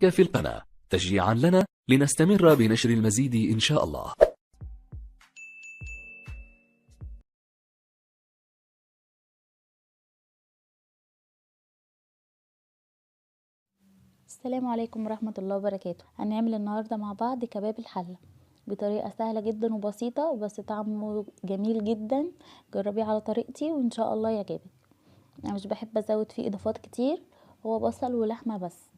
في القناة تشجيعا لنا لنستمر بنشر المزيد إن شاء الله. السلام عليكم ورحمة الله وبركاته. هنعمل النهاردة مع بعض كباب الحلة بطريقة سهلة جدا وبسيطة، بس طعمه جميل جدا. جربيه على طريقتي وان شاء الله يعجبك. انا مش بحب ازود فيه اضافات كتير، هو بصل ولحمة بس.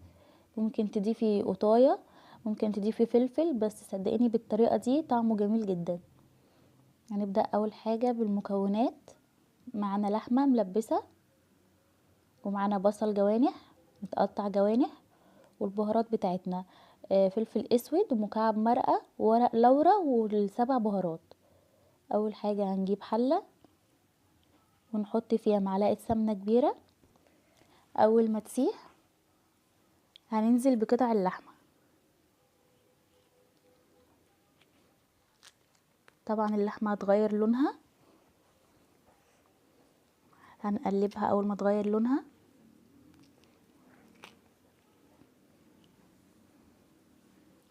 ممكن تضيفي قطاية، ممكن تضيفي فلفل، بس صدقيني بالطريقة دي طعمه جميل جدا. هنبدأ اول حاجة بالمكونات. معانا لحمة ملبسة، ومعانا بصل جوانح متقطع جوانح، والبهارات بتاعتنا فلفل اسود ومكعب مرقة وورق لورا والسبع بهارات. اول حاجة هنجيب حلة ونحط فيها معلقة سمنة كبيرة. اول ما تسيح هننزل بقطع اللحمة. طبعا اللحمة هتغير لونها، هنقلبها اول ما تغير لونها.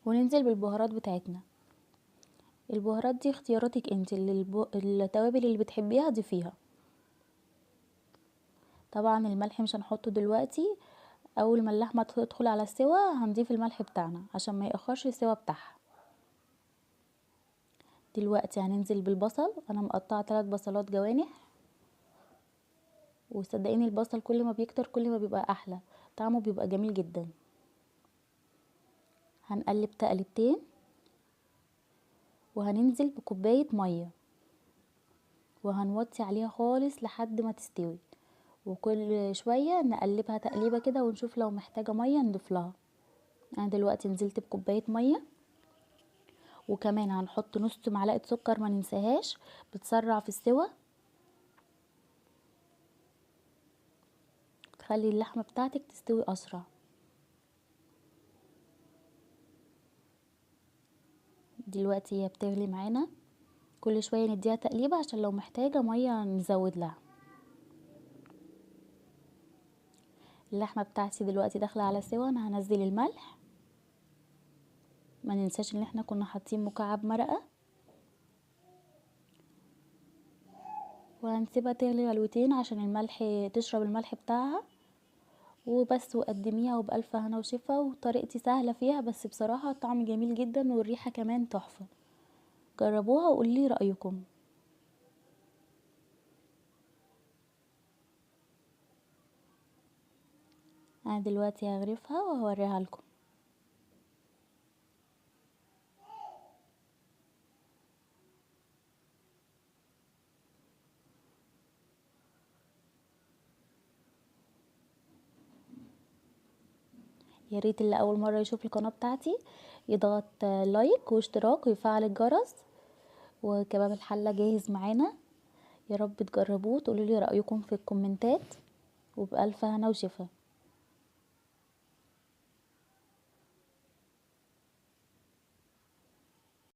وننزل بالبهارات بتاعتنا. البهارات دي اختياراتك انت، التوابل اللي بتحبيها ضيفيها. طبعا الملح مش هنحطه دلوقتي، اول ما اللحمه تدخل على السوا هنضيف الملح بتاعنا عشان ما ياخرش السوا بتاعها. دلوقتي هننزل بالبصل. انا مقطعه 3 بصلات جوانح، وصدقيني البصل كل ما بيكتر كل ما بيبقى احلى، طعمه بيبقى جميل جدا. هنقلب تقلبتين وهننزل بكوبايه ميه، وهنوطي عليها خالص لحد ما تستوي، وكل شويه نقلبها تقليبه كده ونشوف لو محتاجه ميه نضيف لها. انا دلوقتي نزلت بكوبايه ميه، وكمان هنحط نص معلقه سكر ما ننساهاش، بتسرع في السوا، تخلي اللحمه بتاعتك تستوي اسرع. دلوقتي هي بتغلي معانا، كل شويه نديها تقليبه عشان لو محتاجه ميه نزود لها. اللحمه بتاعتي دلوقتي داخله على سوا. انا هنزل الملح، ما ننساش ان احنا كنا حاطين مكعب مرقه، وهنسيبها تغلي غلوتين عشان الملح تشرب الملح بتاعها وبس. وقدميها وبألف هنا وشفا. وطريقتي سهله فيها، بس بصراحه الطعم جميل جدا والريحه كمان تحفه. جربوها وقولي رأيكم. انا دلوقتي هغرفها وهوريها لكم. يا ريت اللي اول مره يشوف القناه بتاعتي يضغط لايك واشتراك ويفعل الجرس. وكباب الحله جاهز معانا، يا رب تجربوه تقولوا لي رايكم في الكومنتات، وبألف هنا وشفا.